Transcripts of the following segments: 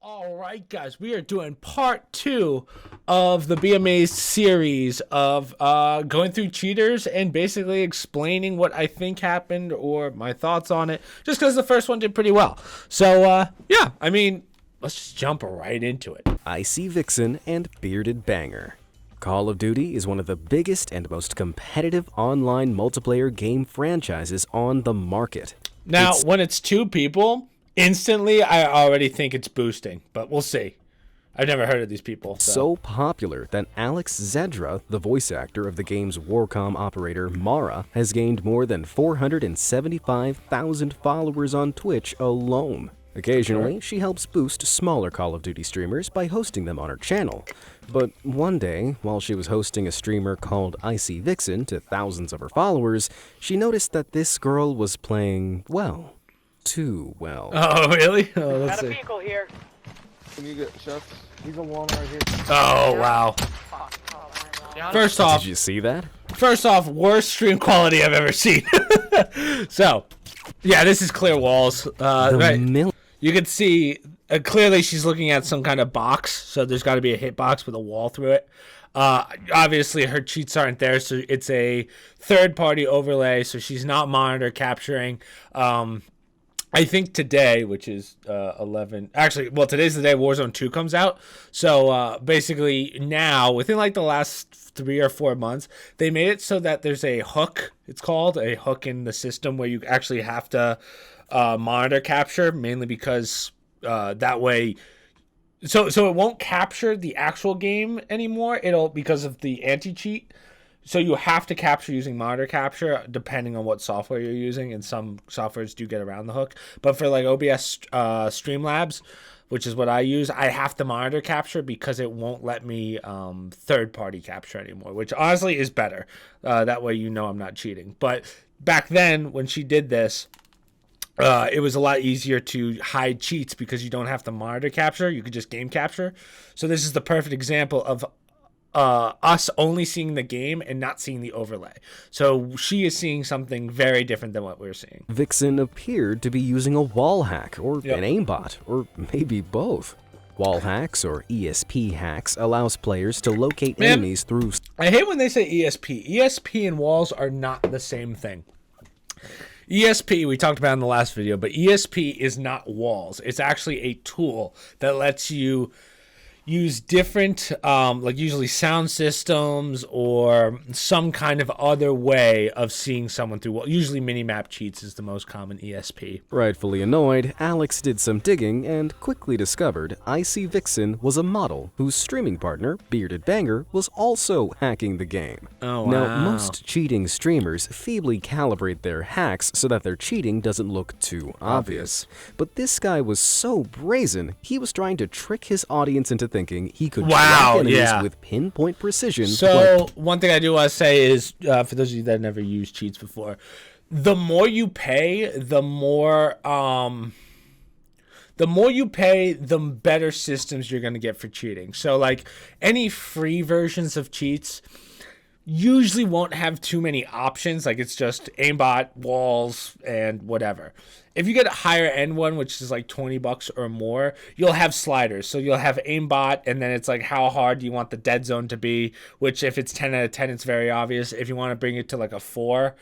All right, guys, we are doing part 2 of the BMA series of going through cheaters and basically explaining what I think happened or my thoughts on it, just because the first one did pretty well. So, yeah, I mean, let's just jump right into it. Icy Vixen and Bearded Banger. Call of Duty is one of the biggest and most competitive online multiplayer game franchises on the market. Now, when it's two people, instantly I already think it's boosting, but we'll see. I've never heard of these people. So popular that Alex Zedra, the voice actor of the game's Warcom operator Mara, has gained more than 475,000 followers on Twitch alone. Occasionally, she helps boost smaller Call of Duty streamers by hosting them on her channel. But one day, while she was hosting a streamer called Icy Vixen to thousands of her followers, she noticed that this girl was playing, well, too well. Oh, really? Oh, let's Got a see. vehicle here. Can you get chefs? He's a one right here. Oh, wow. First off, Did you see that? worst stream quality I've ever seen. So, yeah, this is clear walls. Right. You can see clearly she's looking at some kind of box, so there's got to be a hitbox with a wall through it. Obviously, her cheats aren't there, so it's a third-party overlay, so she's not monitor capturing. I think today, which is 11... Actually, well, today's the day Warzone 2 comes out. So, basically, now, within, like, the last 3 or 4 months, they made it so that there's a hook, it's called, a hook in the system where you actually have to monitor capture, mainly because that way... So it won't capture the actual game anymore, because of the anti-cheat. So you have to capture using monitor capture, depending on what software you're using, and some softwares do get around the hook. But for like OBS Streamlabs, which is what I use, I have to monitor capture because it won't let me third-party capture anymore, which honestly is better. That way you know I'm not cheating. But back then, when she did this, it was a lot easier to hide cheats because you don't have to monitor capture. You could just game capture. So this is the perfect example of us only seeing the game and not seeing the overlay. So she is seeing something very different than what we're seeing. Vixen appeared to be using a wall hack, or an aimbot, or maybe both. Wall hacks, or E.S.P hacks, allows players to locate enemies through... I hate when they say ESP. ESP and walls are not the same thing. ESP, we talked about in the last video, but ESP is not walls. It's actually a tool that lets you use different, like usually sound systems or some kind of other way of seeing someone through. Well, usually minimap cheats is the most common ESP. Rightfully annoyed, Alex did some digging and quickly discovered Icy Vixen was a model whose streaming partner, Bearded Banger, was also hacking the game. Oh, wow. Now, most cheating streamers feebly calibrate their hacks so that their cheating doesn't look too obvious. But this guy was so brazen, he was trying to trick his audience into thinking he could track enemies with pinpoint precision. So one thing I do want to say is, for those of you that never used cheats before, the more you pay, the better systems you're going to get for cheating. So like any free versions of cheats usually won't have too many options. Like it's just aimbot, walls, and whatever. If you get a higher end one, which is like $20 or more, you'll have sliders. So you'll have aimbot, and then it's like how hard do you want the dead zone to be, which if it's 10 out of 10, it's very obvious. If you want to bring it to like a 4,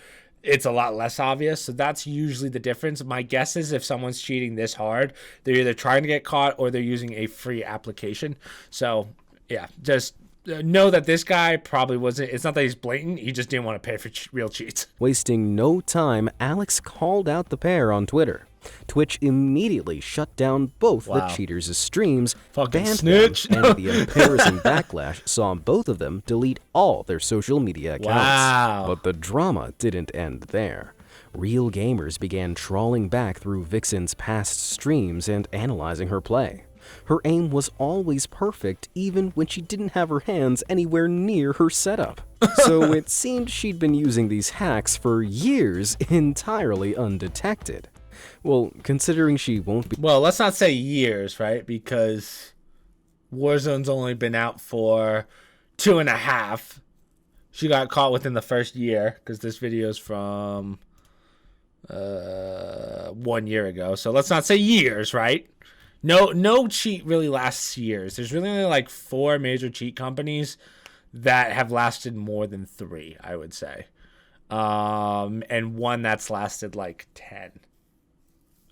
it's a lot less obvious. So that's usually the difference. My guess is if someone's cheating this hard, they're either trying to get caught or they're using a free application. So yeah, just know that this guy probably wasn't, it's not that he's blatant, he just didn't want to pay for real cheats. Wasting no time, Alex called out the pair on Twitter. Twitch immediately shut down both the cheaters' streams, Fucking banned snitch. them, and the embarrassing backlash saw both of them delete all their social media accounts. Wow. But the drama didn't end there. Real gamers began trawling back through Vixen's past streams and analyzing her play. Her aim was always perfect, even when she didn't have her hands anywhere near her setup. So it seemed she'd been using these hacks for years entirely undetected. Well, considering she won't be... Well, let's not say years, right? Because Warzone's only been out for 2.5. She got caught within the first year, because this video's from 1 year ago. So let's not say years, right? No cheat really lasts years. There's really only like 4 major cheat companies that have lasted more than 3, I would say. And one that's lasted like 10.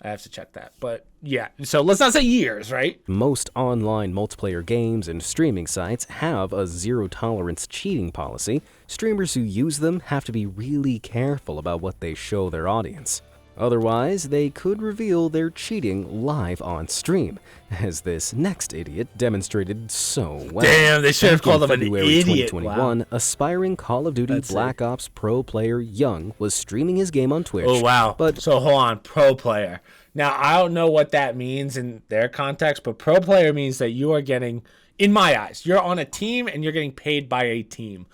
I have to check that. But yeah, so let's not say years, right? Most online multiplayer games and streaming sites have a zero-tolerance cheating policy. Streamers who use them have to be really careful about what they show their audience. Otherwise, they could reveal their cheating live on stream, as this next idiot demonstrated so well. Damn, they should have called him an February idiot. 2021, Wow. aspiring Call of Duty Black Ops pro player Young was streaming his game on Twitch. Oh, wow. But so hold on, pro player. Now, I don't know what that means in their context, but pro player means that you are getting, in my eyes, you're on a team and you're getting paid by a team.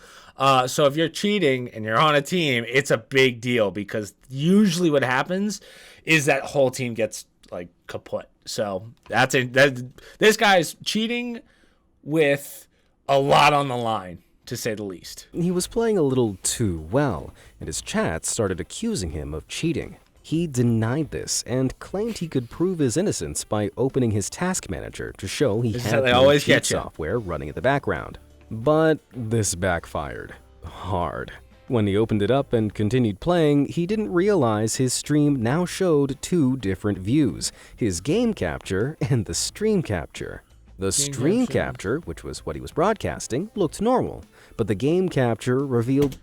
So if you're cheating and you're on a team, it's a big deal because usually what happens is that whole team gets like kaput. So this guy's cheating with a lot on the line, to say the least. he was playing a little too well, and his chat started accusing him of cheating. He denied this and claimed he could prove his innocence by opening his task manager to show he This is had how they no always cheat get you. software running in the background. But this backfired hard. When he opened it up and continued playing, he didn't realize his stream now showed 2 different views, his game capture and the stream capture. The stream capture, which was what he was broadcasting, looked normal, but the game capture revealed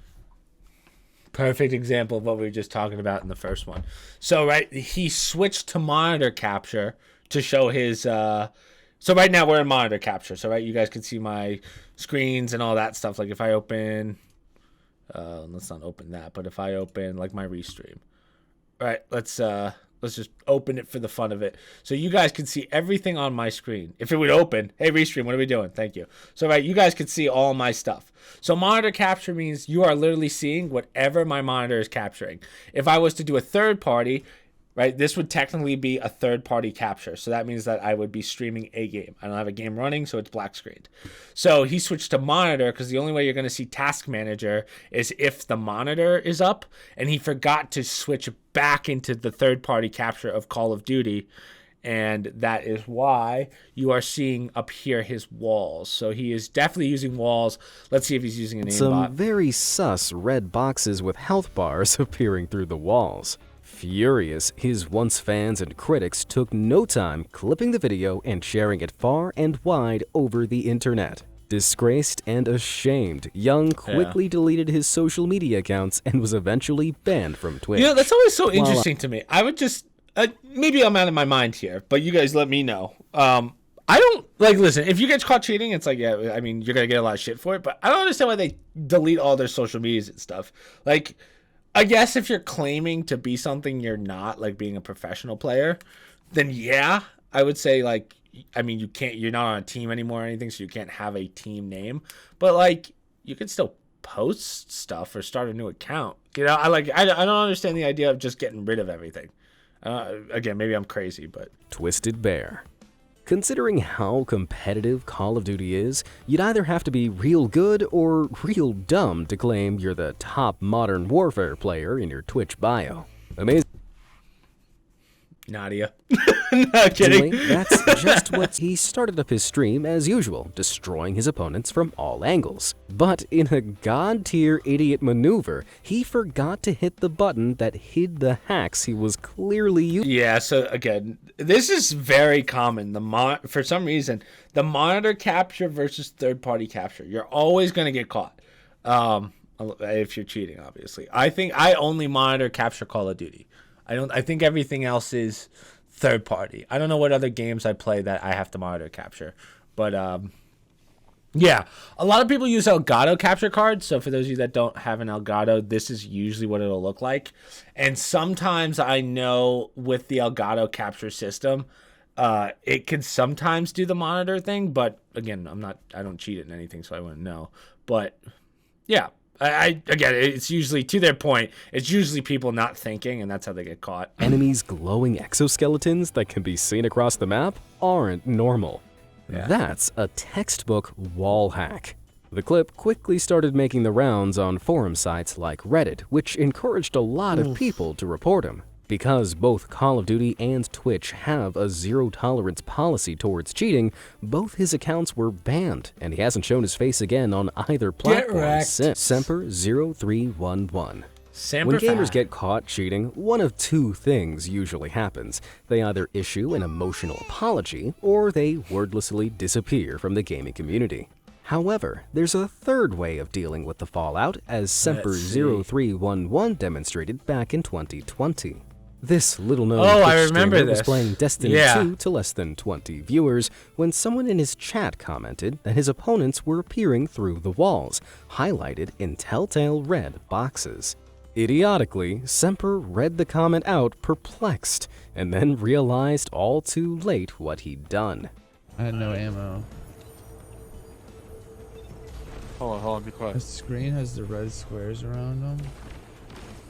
Perfect example of what we were just talking about in the first one. So, right, he switched to monitor capture to show his... So right now we're in monitor capture. So, right, you guys can see my screens and all that stuff. Like if I open... let's not open that, but if I open like my restream. All right, let's just open it for the fun of it. So you guys can see everything on my screen. If it would open, hey, restream, what are we doing? Thank you. So, right, you guys can see all my stuff. So monitor capture means you are literally seeing whatever my monitor is capturing. If I was to do a third party, right, this would technically be a third party capture. So that means that I would be streaming a game. I don't have a game running, so it's black screened. So he switched to monitor because the only way you're going to see task manager is if the monitor is up, and he forgot to switch back into the third party capture of Call of Duty. And that is why you are seeing up here his walls. So he is definitely using walls. Let's see if he's using an aimbot. some very sus red boxes with health bars appearing through the walls. Furious, his once fans and critics took no time clipping the video and sharing it far and wide over the internet. Disgraced and ashamed, Young quickly deleted his social media accounts and was eventually banned from Twitch. You know, that's always so interesting to me. I would just, maybe I'm out of my mind here, but you guys let me know. I don't, like, listen, if you get caught cheating, it's like, yeah, I mean, you're going to get a lot of shit for it, but I don't understand why they delete all their social medias and stuff. Like, I guess if you're claiming to be something you're not, like being a professional player, then yeah, I would say, like, I mean, you're not on a team anymore or anything, so you can't have a team name, but like, you can still post stuff or start a new account. You know, I don't understand the idea of just getting rid of everything. Again, maybe I'm crazy, but Twisted Bear. Considering how competitive Call of Duty is, you'd either have to be real good or real dumb to claim you're the top Modern Warfare player in your Twitch bio. Amazing. Nadia. No kidding. That's just what he started up his stream as usual, destroying his opponents from all angles. But in a god-tier idiot maneuver, he forgot to hit the button that hid the hacks he was clearly using. Yeah, so again, this is very common. For some reason, the monitor capture versus third-party capture. You're always going to get caught. If you're cheating, obviously. I think I only monitor capture Call of Duty. I think everything else is third party. I don't know what other games I play that I have to monitor capture. But yeah, a lot of people use Elgato capture cards. So for those of you that don't have an Elgato, this is usually what it'll look like. And sometimes I know with the Elgato capture system, it can sometimes do the monitor thing, but again, I don't cheat it in anything, so I wouldn't know. But yeah. Again, it's usually, to their point, it's usually people not thinking, and that's how they get caught. Enemies' glowing exoskeletons that can be seen across the map aren't normal. Yeah. That's a textbook wall hack. The clip quickly started making the rounds on forum sites like Reddit, which encouraged a lot of people to report him. Because both Call of Duty and Twitch have a zero-tolerance policy towards cheating, both his accounts were banned, and he hasn't shown his face again on either platform since. Semper0311. When gamers get caught cheating, one of two things usually happens. They either issue an emotional apology, or they wordlessly disappear from the gaming community. However, there's a third way of dealing with the fallout, as Semper0311 demonstrated back in 2020. This little-known Twitch streamer was playing Destiny 2 to less than 20 viewers when someone in his chat commented that his opponents were appearing through the walls, highlighted in telltale red boxes. Idiotically, Semper read the comment out perplexed, and then realized all too late what he'd done. I had no ammo. Hold on, be quiet. The screen has the red squares around them.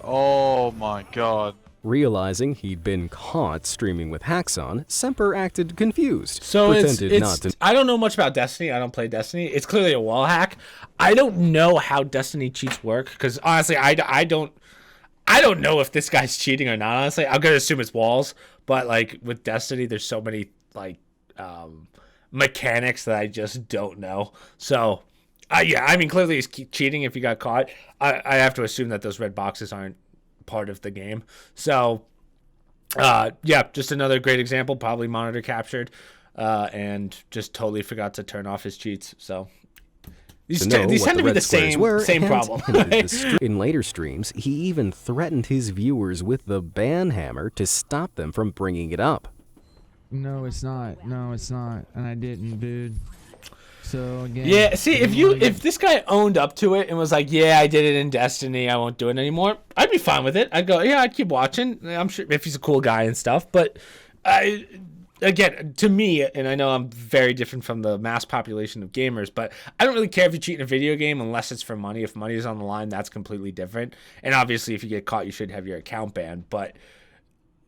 Oh my god. Realizing he'd been caught streaming with hacks on, Semper acted confused. So I don't know much about Destiny. I don't play Destiny. It's clearly a wall hack. I don't know how Destiny cheats work, because honestly, I don't know if this guy's cheating or not. Honestly, I'm gonna assume it's walls, but like with Destiny, there's so many like mechanics that I just don't know. So yeah, I mean, clearly he's cheating if he got caught. I have to assume that those red boxes aren't part of the game. So yeah, just another great example. Probably monitor captured and just totally forgot to turn off his cheats. So these tend to be the same problem. In later streams, he even threatened his viewers with the ban hammer to stop them from bringing it up. No, it's not. No, it's not. And I didn't, dude. So again, yeah, see, if this guy owned up to it and was like, yeah, I did it in Destiny, I won't do it anymore, I'd be fine with it. I'd go, yeah, I'd keep watching. I'm sure if he's a cool guy and stuff. But again, to me, and I know I'm very different from the mass population of gamers, but I don't really care if you cheat in a video game unless it's for money. If money is on the line, that's completely different. And obviously, if you get caught, you should have your account banned. But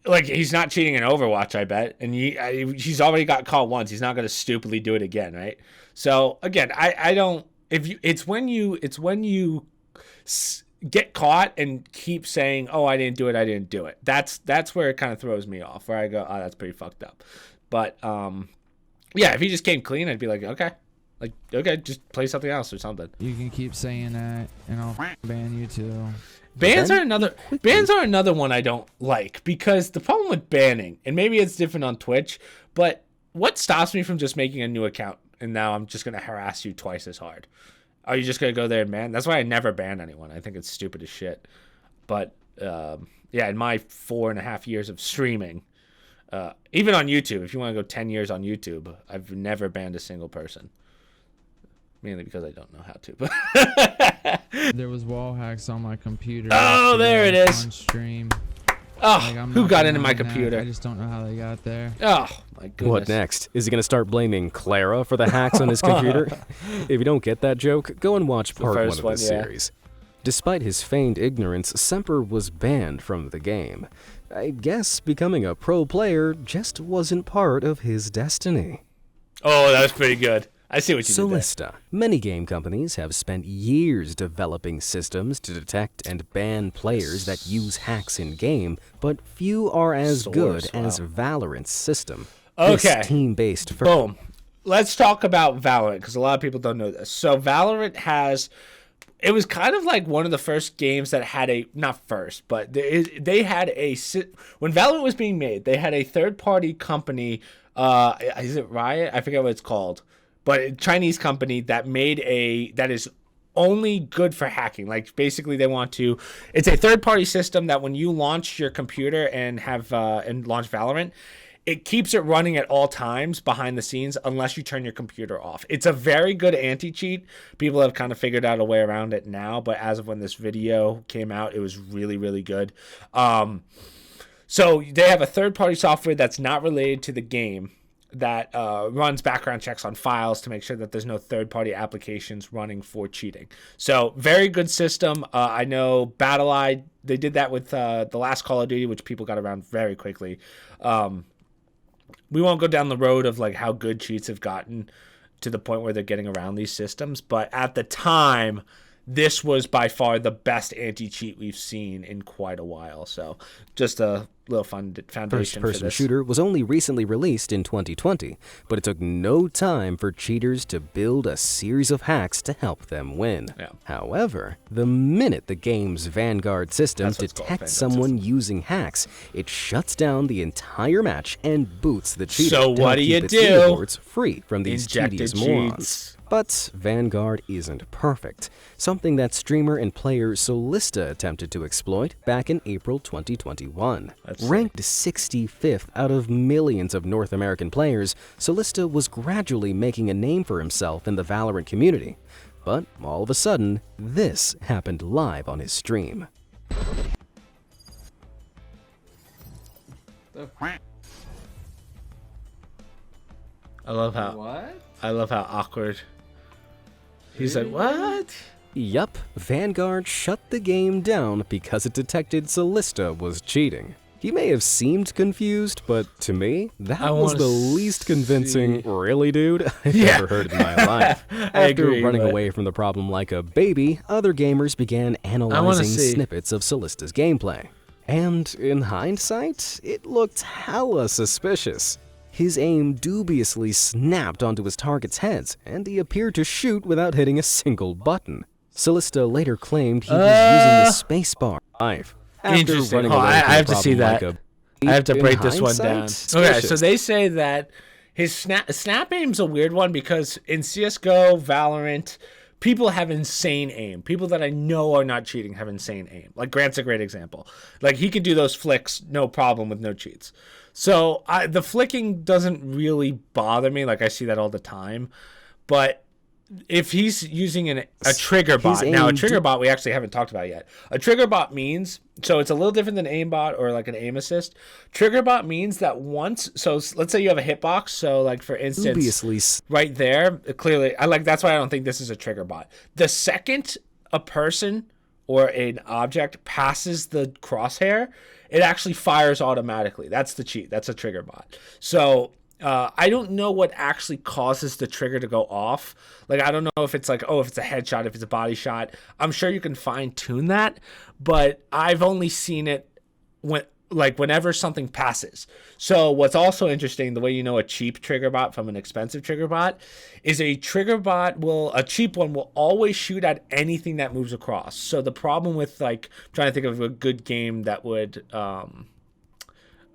like, he's not cheating in Overwatch, I bet, and he's already got caught once. He's not going to stupidly do it again, right? So again, I don't. It's when you get caught and keep saying, "Oh, I didn't do it. I didn't do it." That's where it kind of throws me off. Where I go, "Oh, that's pretty fucked up." But yeah, if he just came clean, I'd be like, okay, just play something else or something. You can keep saying that, and I'll ban you too. Bans are another one I don't like, because the problem with banning, and maybe it's different on Twitch, but what stops me from just making a new account and now I'm just going to harass you twice as hard? Are you just going to go there and ban? That's why I never ban anyone. I think it's stupid as shit. But yeah, in my 4.5 years of streaming, even on YouTube, if you want to go 10 years on YouTube, I've never banned a single person. Mainly because I don't know how to. But there was wall hacks on my computer. Oh, there it is. On stream. Oh, like, who got into my computer? I just don't know how they got there. Oh, my goodness. What next? Is he going to start blaming Clara for the hacks on his computer? If you don't get that joke, go and watch part 1 of this series. Despite his feigned ignorance, Semper was banned from the game. I guess becoming a pro player just wasn't part of his destiny. Oh, that was pretty good. I see what you did there. Solista. Many game companies have spent years developing systems to detect and ban players that use hacks in-game, but few are as good as Valorant's system. Okay. This team-based... Boom. Let's talk about Valorant, because a lot of people don't know this. So Valorant has... It was kind of like one of the first games that had a... Not first, but they had a... When Valorant was being made, they had a third-party company... is it Riot? I forget what it's called. But a Chinese company that made that is only good for hacking. Like, basically they want to, it's a third-party system that when you launch your computer and and launch Valorant, it keeps it running at all times behind the scenes unless you turn your computer off. It's a very good anti-cheat. People have kind of figured out a way around it now, but as of when this video came out, it was really, really good. So they have a third-party software that's not related to the game that runs background checks on files to make sure that there's no third-party applications running for cheating. So very good system. I know BattleEye, they did that with the last Call of Duty, which people got around very quickly. We won't go down the road of like how good cheats have gotten to the point where they're getting around these systems, but at the time, this was by far the best anti-cheat we've seen in quite a while. So just a little foundation for First-person this. shooter was only recently released in 2020, but it took no time for cheaters to build a series of hacks to help them win. Yeah. However, the minute the game's Vanguard system That's what's called, detects Vanguard someone using hacks, it shuts down the entire match and boots the cheater So to what help do you keep its do? leaderboards free from these Injected tedious cheats. morons. But Vanguard isn't perfect, something that streamer and player Solista attempted to exploit back in April 2021. Ranked 65th out of millions of North American players, Solista was gradually making a name for himself in the Valorant community. But all of a sudden, this happened live on his stream. I love how awkward. He's like, what? Yup, Vanguard shut the game down because it detected Solista was cheating. He may have seemed confused, but to me, that was the least convincing, really, dude, I've ever heard in my life. After running away from the problem like a baby, other gamers began analyzing snippets of Solista's gameplay. And in hindsight, it looked hella suspicious. His aim dubiously snapped onto his target's heads, and he appeared to shoot without hitting a single button. Solista later claimed he was using the spacebar live. Interesting. I have to see that. I have to break this one down. Okay, so they say that his snap aim's a weird one because in CSGO, Valorant, people have insane aim. People that I know are not cheating have insane aim. Like Grant's a great example. Like he could do those flicks no problem with no cheats. So the flicking doesn't really bother me. Like I see that all the time. But if he's using a trigger bot, now a trigger bot we actually haven't talked about yet. A trigger bot means, so it's a little different than aimbot or like an aim assist. Trigger bot means that once, so let's say you have a hitbox. So like for instance, right there, clearly, that's why I don't think this is a trigger bot. The second a person or an object passes the crosshair, it actually fires automatically. That's the cheat. That's a trigger bot. So I don't know what actually causes the trigger to go off. Like, I don't know if it's like, if it's a headshot, if it's a body shot. I'm sure you can fine tune that, but I've only seen it whenever something passes. So what's also interesting, the way you know a cheap trigger bot from an expensive trigger bot, is a trigger bot a cheap one will always shoot at anything that moves across. So the problem with trying to think of a good game that would,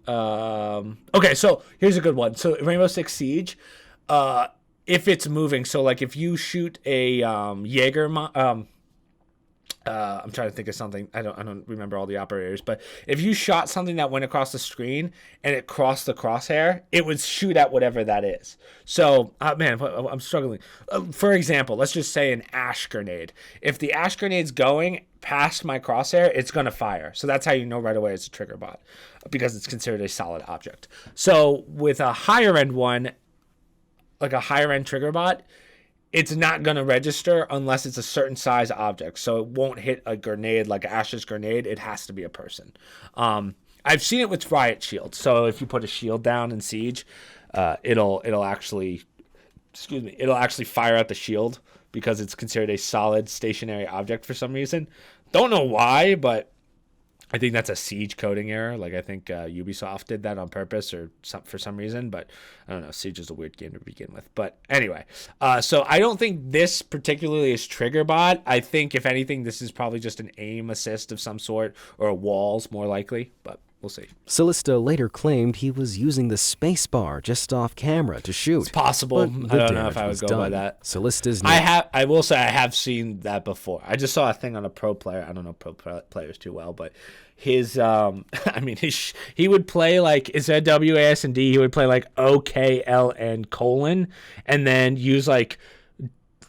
okay, so here's a good one. So Rainbow Six Siege, if it's moving, so like if you shoot a Jaeger, I'm trying to think of something. I don't remember all the operators, but if you shot something that went across the screen and it crossed the crosshair, it would shoot at whatever that is. So, man, I'm struggling. For example, let's just say an ash grenade. If the ash grenade's going past my crosshair, it's going to fire. So that's how you know right away it's a trigger bot, because it's considered a solid object. So with a higher end one, like a higher end trigger bot, it's not going to register unless it's a certain size object. So it won't hit a grenade like Ash's grenade. It has to be a person. I've seen it with riot shields. So if you put a shield down in Siege, it'll actually fire out the shield because it's considered a solid stationary object for some reason. Don't know why, but I think that's a Siege coding error. Like I think Ubisoft did that on purpose for some reason, but I don't know. Siege is a weird game to begin with. But anyway, so I don't think this particularly is trigger bot. I think if anything, this is probably just an aim assist of some sort, or walls more likely, but we'll see. Solista later claimed he was using the spacebar just off camera to shoot. It's possible. I don't know if I would go by that. Solista's I will say I have seen that before. I just saw a thing on a pro player. I don't know pro players too well, but his he would play like, instead of WASD, he would play like OKLN : and then use like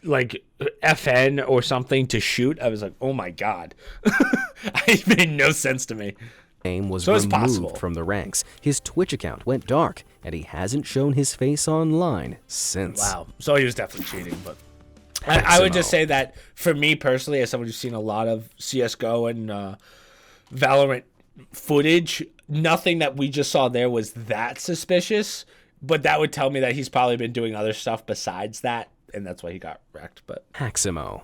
FN or something to shoot. I was like, oh my god. It made no sense to me. Name was removed from the ranks. His Twitch account went dark, and he hasn't shown his face online since. Wow. So he was definitely cheating, but I would just say that for me personally, as someone who's seen a lot of CSGO and Valorant footage, nothing that we just saw there was that suspicious, but that would tell me that he's probably been doing other stuff besides that, and that's why he got wrecked. But Haximo.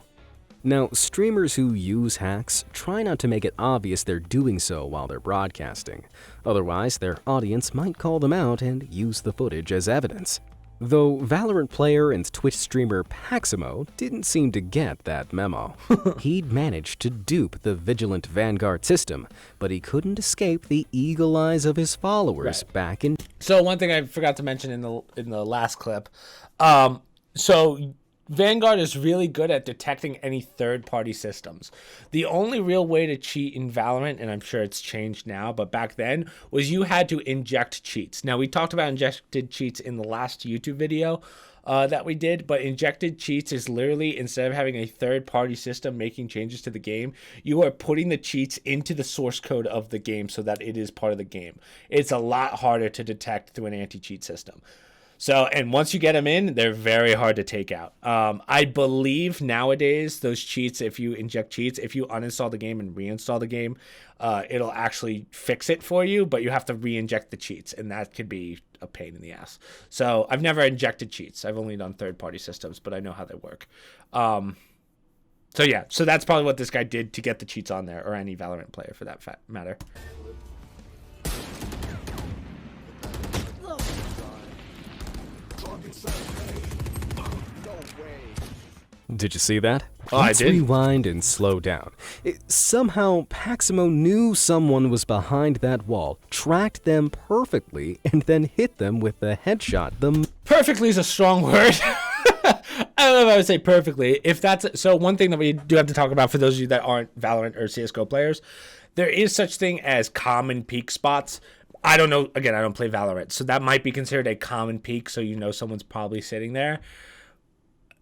Now, streamers who use hacks try not to make it obvious they're doing so while they're broadcasting. Otherwise, their audience might call them out and use the footage as evidence. Though Valorant player and Twitch streamer Paximo didn't seem to get that memo. He'd managed to dupe the Vigilant Vanguard system, but he couldn't escape the eagle eyes of his followers back in... So one thing I forgot to mention in the last clip, so Vanguard is really good at detecting any third-party systems. The only real way to cheat in Valorant, and I'm sure it's changed now, but back then, was you had to inject cheats. Now, we talked about injected cheats in the last YouTube video that we did, but injected cheats is literally, instead of having a third-party system making changes to the game, you are putting the cheats into the source code of the game so that it is part of the game. It's a lot harder to detect through an anti-cheat system. So, and once you get them in, they're very hard to take out. I believe nowadays those cheats, if you inject cheats, if you uninstall the game and reinstall the game, it'll actually fix it for you, but you have to re-inject the cheats, and that could be a pain in the ass. So I've never injected cheats. I've only done third-party systems, but I know how they work. So yeah, so that's probably what this guy did to get the cheats on there, or any Valorant player for that matter. Did you see that? Oh, Let's I did. rewind and slow down. Somehow, Paximo knew someone was behind that wall, tracked them perfectly, and then hit them with a headshot. Perfectly is a strong word. I don't know if I would say perfectly. If that's so, one thing that we do have to talk about for those of you that aren't Valorant or CS:GO players, there is such thing as common peak spots. I don't know. Again, I don't play Valorant, so that might be considered a common peak. So you know someone's probably sitting there.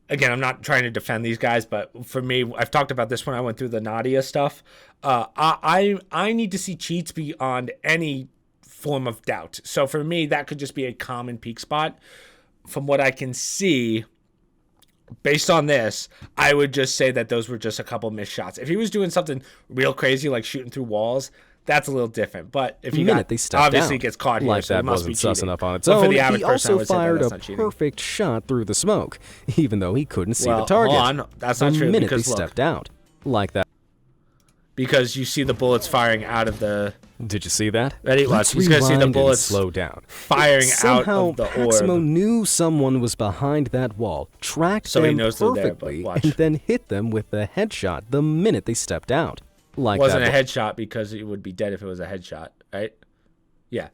Again, I'm not trying to defend these guys, but for me, I've talked about this when I went through the Nadia stuff. I need to see cheats beyond any form of doubt. So for me, that could just be a common peak spot. From what I can see, based on this, I would just say that those were just a couple missed shots. If he was doing something real crazy, like shooting through walls, that's a little different. But if he obviously gets caught here, like so that he must be wasn't cheating. sus enough on its But for own, the average he person, I also would say that fired that's a not cheating. perfect shot through the smoke, even though he couldn't see the Well, target. hold on. That's not the true, minute because they look. stepped out. Like that. Because you see the bullets firing out of the... Did you see that? Ready? Watch. Let's He's going to see the rewind and bullets slow down. firing out Somehow, of the Paximo orb. knew someone was behind that wall, tracked So he them knows they're there, but perfectly, watch. and then hit them with a headshot the minute they stepped out. Like Wasn't that. a headshot because it would be dead if it was a headshot, right? Yeah.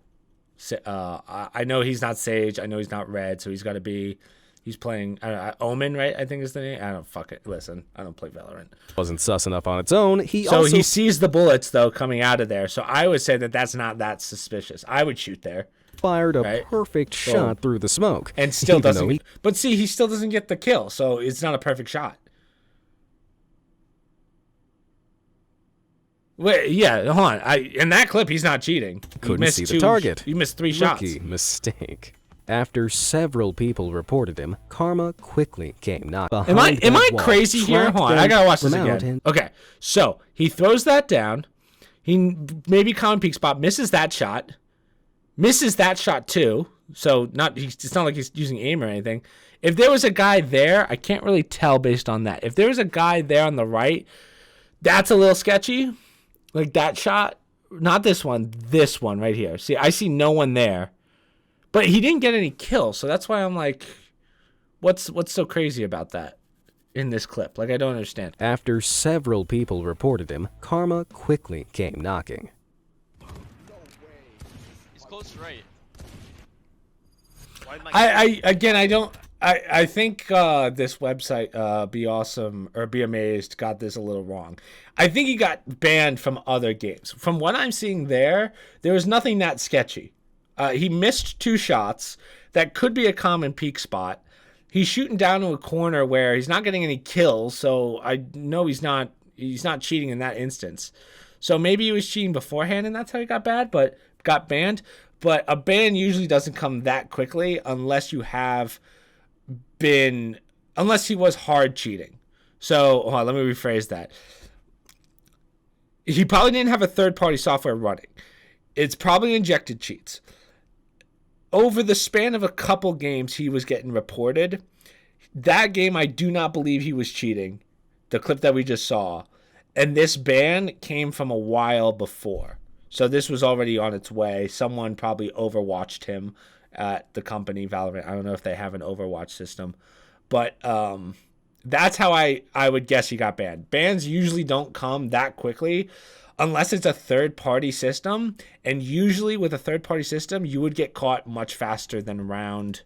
I know he's not Sage. I know he's not Red, so he's got to be... He's playing Omen, right? I think is the name. I don't fuck it. Listen, I don't play Valorant. Wasn't sus enough on its own. So he sees the bullets though coming out of there. So I would say that that's not that suspicious. I would shoot there. Fired a right? perfect So- shot through the smoke, And still even though doesn't. But see, he still doesn't get the kill. So it's not a perfect shot. Wait, yeah, hold on. In that clip, he's not cheating. He couldn't missed see the two- target. He missed 3 shots. Rookie mistake. After several people reported him, Karma quickly came knocking. Am I crazy here? Hold on, I gotta watch this again. Okay, so he throws that down. He maybe common peak spot, misses that shot too. So it's not like he's using aim or anything. If there was a guy there, I can't really tell based on that. If there was a guy there on the right, that's a little sketchy. Like that shot, not this one right here. See, I see no one there. But he didn't get any kills, so that's why I'm like, what's so crazy about that in this clip? Like, I don't understand. After several people reported him, Karma quickly came knocking. He's close right. I think this website, Be Awesome or Be Amazed, got this a little wrong. I think he got banned from other games. From what I'm seeing there was nothing that sketchy. He missed 2 shots. That could be a common peak spot. He's shooting down to a corner where he's not getting any kills, so I know he's not cheating in that instance. So maybe he was cheating beforehand and that's how he got banned. But a ban usually doesn't come that quickly unless he was hard cheating. So hold on, let me rephrase that. He probably didn't have a third-party software running. It's probably injected cheats. Over the span of a couple games, he was getting reported. That game, I do not believe he was cheating. the clip that we just saw. And this ban came from a while before. So this was already on its way. Someone probably overwatched him at the company, Valorant. I don't know if they have an Overwatch system. But that's how I would guess he got banned. Bans usually don't come that quickly unless it's a third-party system. And usually with a third-party system, you would get caught much faster than round...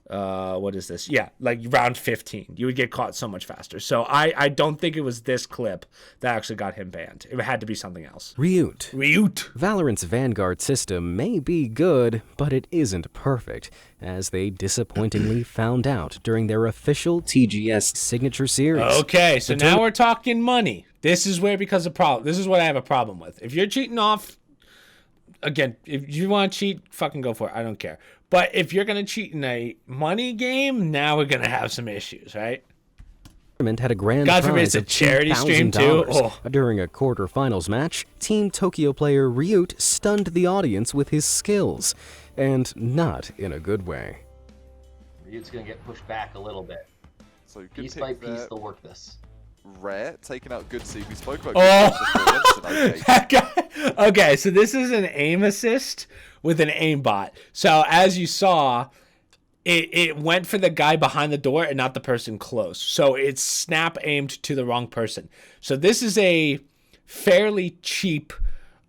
what is this? Yeah, like round 15. You would get caught so much faster. So I don't think it was this clip that actually got him banned. It had to be something else. Ryut. Ryut. Valorant's Vanguard system may be good, but it isn't perfect, as they disappointingly found out during their official TGS signature series. Okay, so now we're talking money. This is where it becomes a problem. This is what I have a problem with. If you're cheating off, again, if you want to cheat, fucking go for it. I don't care. But if you're going to cheat in a money game, now we're going to have some issues, right? Had a grand God forbid prize it's a of charity stream too. Oh. During a quarterfinals match, Team Tokyo player Ryut stunned the audience with his skills, and not in a good way. Ryut's going to get pushed back a little bit. So piece by piece, they'll work this. Rare, taking out good seed. We spoke about that guy. Okay, so this is an aim assist with an aimbot. So as you saw, it went for the guy behind the door and not the person close. So it's snap aimed to the wrong person. So this is a fairly cheap.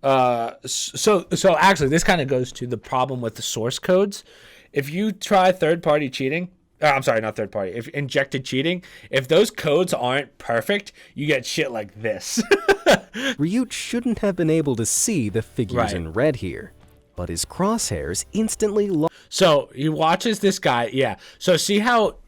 So actually, this kind of goes to the problem with the source codes. If you try third-party cheating. I'm sorry, not third party. If injected cheating, if those codes aren't perfect, you get shit like this. Ryut shouldn't have been able to see the figures in red here, but his crosshairs instantly So he watches this guy, yeah. So see how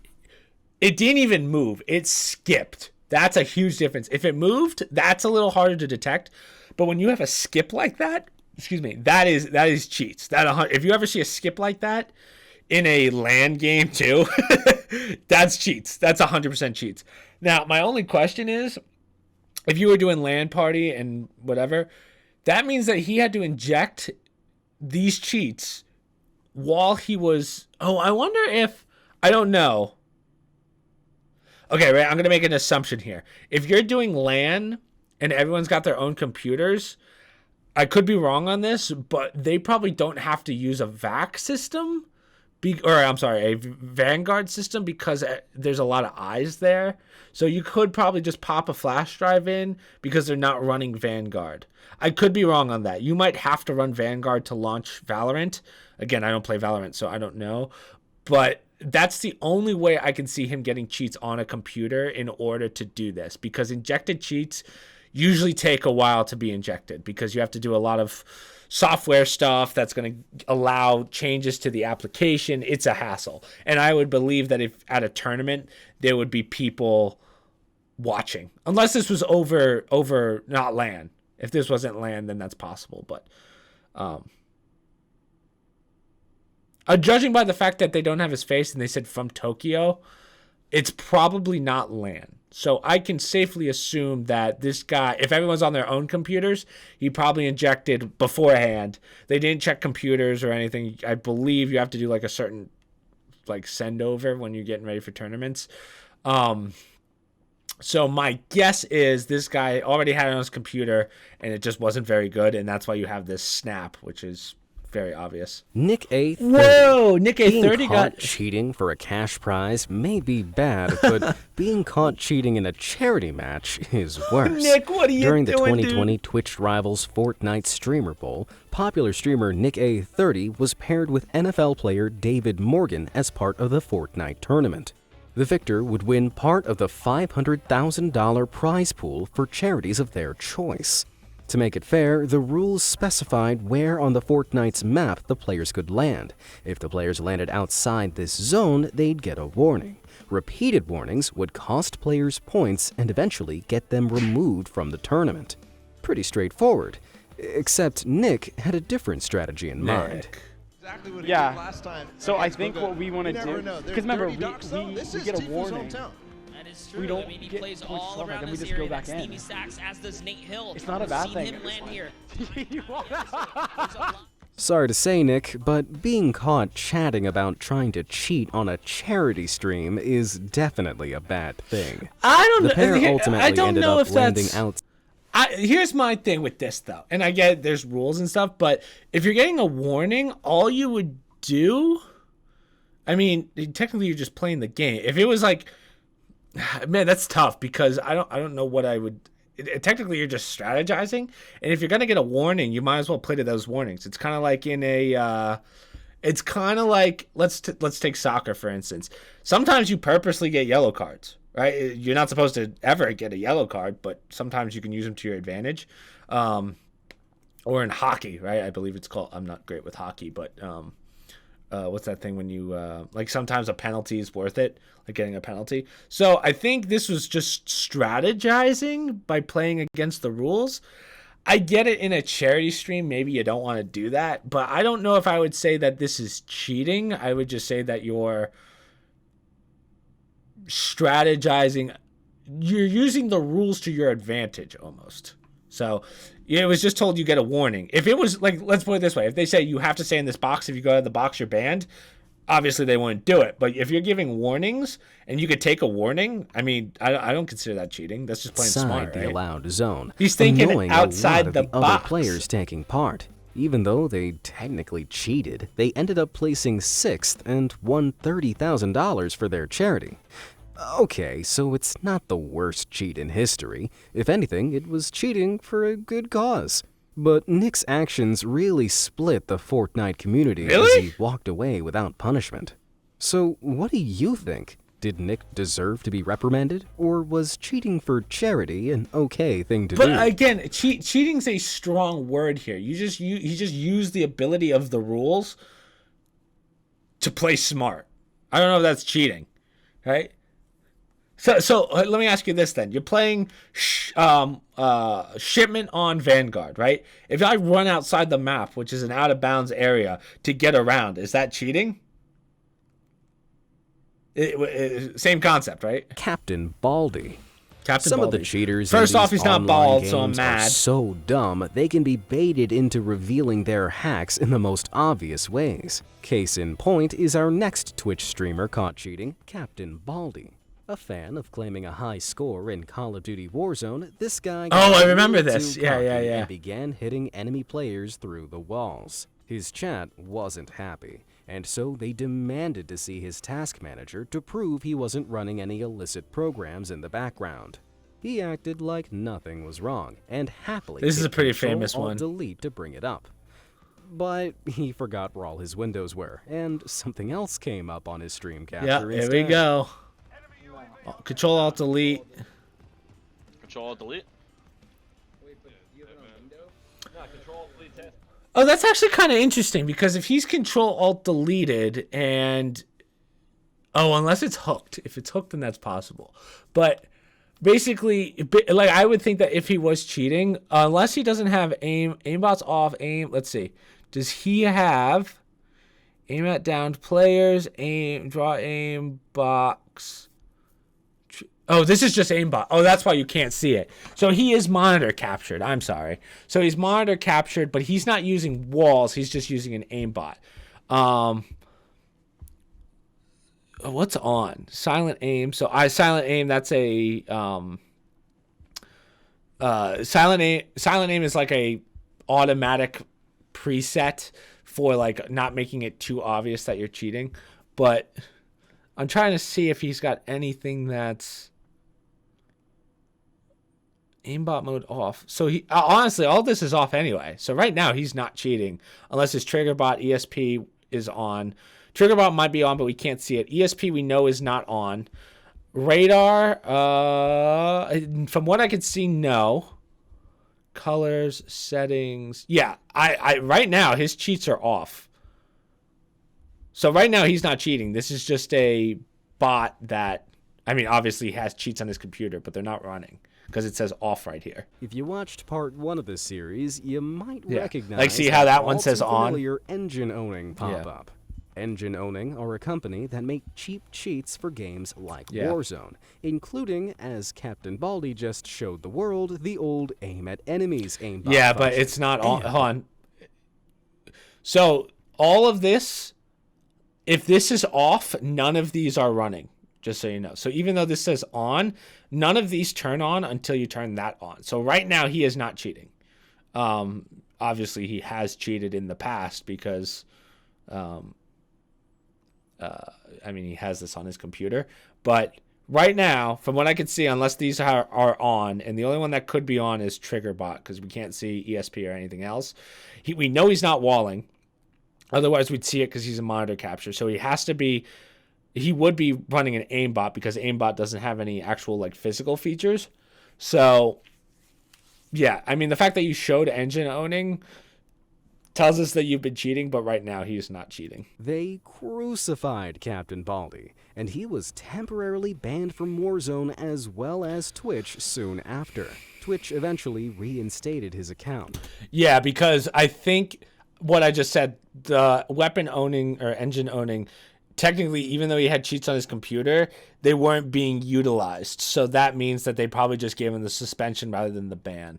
it didn't even move. It skipped. That's a huge difference. If it moved, that's a little harder to detect. But when you have a skip like that, excuse me, that is cheats. If you ever see a skip like that, in a LAN game too, that's cheats. That's 100% cheats. Now, my only question is, if you were doing LAN party and whatever, that means that he had to inject these cheats while he was... Oh, I wonder if... I don't know. Okay, right, I'm going to make an assumption here. If you're doing LAN and everyone's got their own computers, I could be wrong on this, but they probably don't have to use a VAC system. A Vanguard system, because there's a lot of eyes there. So you could probably just pop a flash drive in because they're not running Vanguard. I could be wrong on that. You might have to run Vanguard to launch Valorant. Again, I don't play Valorant, so I don't know. But that's the only way I can see him getting cheats on a computer in order to do this, because injected cheats usually take a while to be injected because you have to do a lot of software stuff that's going to allow changes to the application. It's a hassle. And I would believe that if at a tournament, there would be people watching. Unless this was over not LAN. If this wasn't LAN, then that's possible. But judging by the fact that they don't have his face and they said from Tokyo, it's probably not LAN. So I can safely assume that this guy, if everyone's on their own computers, he probably injected beforehand. They didn't check computers or anything. I believe you have to do like a certain like send over when you're getting ready for tournaments. So my guess is this guy already had it on his computer and it just wasn't very good. And that's why you have this snap, which is very obvious. Nick A30. Whoa, Nick A30 being caught cheating for a cash prize may be bad, but being caught cheating in a charity match is worse. Nick, what are you During the doing, 2020 dude? Twitch Rivals Fortnite Streamer Bowl, popular streamer Nick A30 was paired with NFL player David Morgan as part of the Fortnite tournament. The victor would win part of the $500,000 prize pool for charities of their choice. To make it fair, the rules specified where on the Fortnite's map the players could land. If the players landed outside this zone, they'd get a warning. Repeated warnings would cost players points and eventually get them removed from the tournament. Pretty straightforward, except Nick had a different strategy in mind. Exactly what he did last time. So I think what we want to do, because remember, we get a warning. That is true. We don't I mean, he get plays points all to around then we this just area. go back That's in. Stevie Sachs, as does Nate Hill. It's not a bad We've thing seen at him this land point. here. Sorry to say, Nick, but being caught chatting about trying to cheat on a charity stream is definitely a bad thing. I don't know. The pair ultimately I don't ended know up if landing that's. out. Here's my thing with this, though, and I get there's rules and stuff, but if you're getting a warning, all you would do, I mean, technically you're just playing the game. If it was like, man, that's tough because I don't know what I would. Technically, you're just strategizing, and if you're gonna get a warning, you might as well play to those warnings. It's kind of like in a. It's kind of like let's take soccer for instance. Sometimes you purposely get yellow cards. Right, you're not supposed to ever get a yellow card, but sometimes you can use them to your advantage. Or in hockey, right? I believe it's called. I'm not great with hockey, but what's that thing when you like? Sometimes a penalty is worth it, like getting a penalty. So I think this was just strategizing by playing against the rules. I get it in a charity stream. Maybe you don't want to do that, but I don't know if I would say that this is cheating. I would just say that you're strategizing, you're using the rules to your advantage almost. So it was just told you get a warning. If it was like, let's put it this way, if they say you have to stay in this box, if you go out of the box you're banned, obviously they wouldn't do it. But if you're giving warnings and you could take a warning, I mean, I don't consider that cheating. That's just playing smart, the right? allowed zone, He's thinking annoying outside a lot the of the box. other players taking part. Even though they technically cheated, they ended up placing 6th and won $30,000 for their charity. Okay, so it's not the worst cheat in history. If anything, it was cheating for a good cause. But Nick's actions really split the Fortnite community as he walked away without punishment. So, what do you think? Did Nick deserve to be reprimanded, or was cheating for charity an okay thing to do? But again, cheating's a strong word here. He just used the ability of the rules to play smart. I don't know if that's cheating, right? So let me ask you this then. You're playing shipment on Vanguard, right? If I run outside the map, which is an out of bounds area, to get around, is that cheating? Same concept, right? Captain Baldy. Some Baldy. of the cheaters First in off, these he's not online bald, so I'm games mad. are so dumb they can be baited into revealing their hacks in the most obvious ways. Case in point is our next Twitch streamer caught cheating, Captain Baldy. A fan of claiming a high score in Call of Duty Warzone, this guy got I remember little this. too Yeah. cocky and began hitting enemy players through the walls. His chat wasn't happy, and so they demanded to see his task manager to prove he wasn't running any illicit programs in the background. He acted like nothing was wrong, and happily This is hit a pretty Control famous Alt one. Delete to bring it up. But he forgot where all his windows were, and something else came up on his stream capture Yeah, here instead. we go. Control Alt Delete. Control delete. Oh, that's actually kind of interesting because if he's Control Alt Deleted and unless it's hooked. If it's hooked, then that's possible. But basically, like I would think that if he was cheating, unless he doesn't have aimbot's off, let's see. Does he have aim at downed players, draw aim box? Oh, this is just aimbot. Oh, that's why you can't see it. So he is monitor captured. I'm sorry. So he's monitor captured, but he's not using walls. He's just using an aimbot. What's on? Silent aim. So silent aim, that's a silent aim is like a automatic preset for like not making it too obvious that you're cheating. But I'm trying to see if he's got anything that's aimbot mode off. So he honestly, all this is off anyway. So right now he's not cheating unless his trigger bot ESP is on. Trigger bot might be on, but we can't see it. ESP we know is not on. Radar, from what I could see, no. Colors, settings. Yeah, I right now his cheats are off. So right now he's not cheating. This is just a bot that, I mean, obviously has cheats on his computer, but they're not running because it says off right here. If you watched part 1 of this series, you might recognize like see how that one says on? Familiar engine owning pop-up. Engine Owning are a company that make cheap cheats for games like Warzone, including, as Captain Baldy just showed the world, the old aim at enemies aimbot. Yeah, but it's not on. Hold on. So all of this, if this is off, none of these are running, just so you know. So even though this says on, none of these turn on until you turn that on. So right now he is not cheating. Obviously he has cheated in the past because, I mean, he has this on his computer. But right now, from what I can see, unless these are on, and the only one that could be on is TriggerBot because we can't see ESP or anything else. We know he's not walling. Otherwise, we'd see it because he's a monitor capture. So he has to be, he would be running an aimbot because aimbot doesn't have any actual like physical features. So, yeah, I mean, the fact that you showed engine owning tells us that you've been cheating, but right now he's not cheating. They crucified Captain Baldy, and he was temporarily banned from Warzone as well as Twitch soon after. Twitch eventually reinstated his account. Yeah, because I think what I just said, the weapon owning or engine owning, technically, even though he had cheats on his computer, they weren't being utilized. So that means that they probably just gave him the suspension rather than the ban.